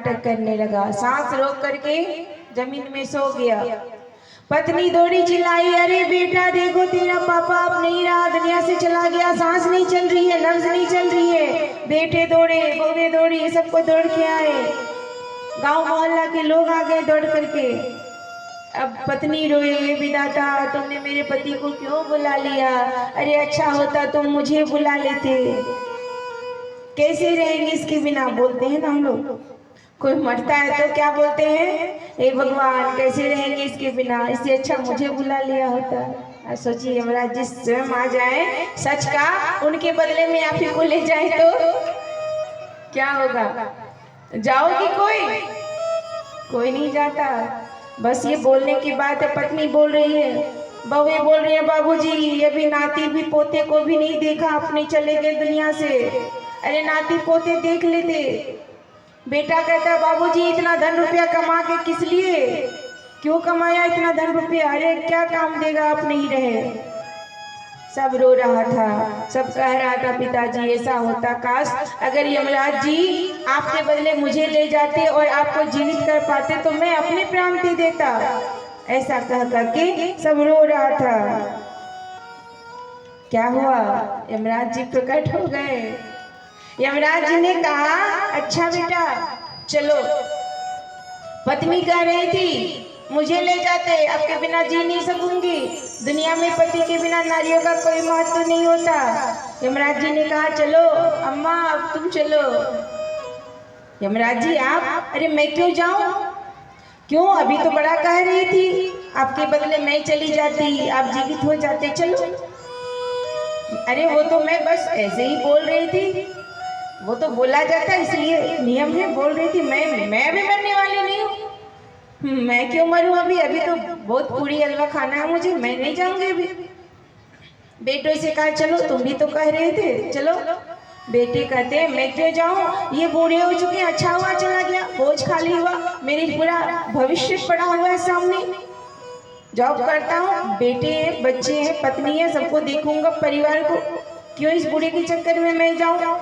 नाटक करने लगा, सांस रोक करके जमीन में सो गया। पत्नी दौड़ी चिल्लाई, अरे बेटा देखो तेरा पापा अब नहीं रहा, दुनिया से चला गया, सांस नहीं चल रही है, नब्ज नहीं चल रही है। बेटे दौड़े, बहुएं दौड़ी, सबको दौड़ के आए, गांव मोहल्ला के लोग आ गए दौड़ करके। अब पत्नी रोए, विधाता तुमने मेरे पति को क्यों बुला लिया, अरे अच्छा होता तुम मुझे बुला लेते, कैसे रहेंगे इसके बिना। बोलते हैं ना हम लोग, कोई मरता है तो क्या बोलते हैं, हे भगवान कैसे रहेंगे इसके बिना, इससे अच्छा मुझे बुला लिया होता। सोचिए यमराज जी स्वयं आ जाए सच का, उनके बदले में आप ही को ले जाए तो क्या होगा। जाओगी कोई नहीं जाता। बस ये बोलने की बात है, पत्नी बोल रही है, बहुएं बोल रही है, बाबूजी ये भी नाती भी पोते को भी नहीं देखा, अपने चले गए दुनिया से। अरे नाती पोते देख लेते। बेटा कहता बाबूजी इतना धन रुपया कमा के किस लिए, क्यों कमाया इतना धन रुपया, अरे क्या काम देगा आप नहीं रहे। सब रो रहा था, सब कह रहा था पिताजी ऐसा होता काश अगर यमराज जी आपके बदले मुझे ले जाते और आपको जीवित कर पाते तो मैं अपने प्राण दे देता। ऐसा कह करके सब रो रहा था। क्या हुआ, यमराज जी प्रकट हो गए। यमराज जी ने कहा अच्छा बेटा चलो। पत्नी कह रही थी मुझे ले जाते, आपके बिना जी नहीं सकूंगी, दुनिया में पति के बिना नारियों का कोई महत्व नहीं होता। यमराज जी ने कहा चलो अम्मा अब तुम चलो। यमराज जी आप, अरे मैं क्यों जाऊं, क्यों अभी तो बड़ा कह रही थी, आपके बदले मैं चली जाती, आप जीवित हो जाते, चलो। अरे वो तो मैं बस ऐसे ही बोल रही थी, वो तो बोला जाता इसलिए नियम है, बोल रही थी, मैं भी मरने वाली नहीं हूँ, मैं क्यों मरूं अभी तो बहुत पूरी हलवा खाना है मुझे, मैं नहीं जाऊंगी अभी। बेटों से कहा चलो तुम भी तो कह रहे थे चलो। बेटे कहते हैं मैं क्यों जाऊं, ये बूढ़े हो चुके हैं, अच्छा हुआ चला गया, बोझ खाली हुआ, मेरी पूरा भविष्य पड़ा हुआ है सामने, जॉब करता हूँ, बेटे हैं, बच्चे हैं, पत्नी है, सबको देखूंगा, परिवार को, क्यों इस बूढ़े के चक्कर में मैं जाऊं।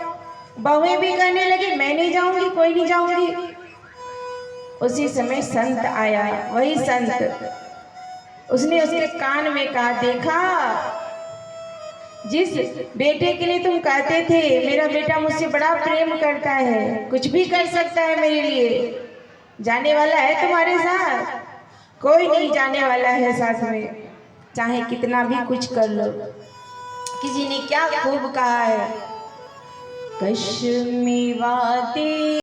बहुएं भी कहने लगी मैं नहीं जाऊंगी, कोई नहीं जाऊंगी। उसी समय संत आया, वही संत, उसने उसके कान में कहा देखा जिस बेटे के लिए तुम कहते थे मेरा बेटा मुझसे बड़ा प्रेम करता है, कुछ भी कर सकता है मेरे लिए, जाने वाला है तुम्हारे साथ, कोई नहीं जाने वाला है साथ में, चाहे कितना भी कुछ कर लो। किसी ने क्या खूब कहा है, कश्मीर वादी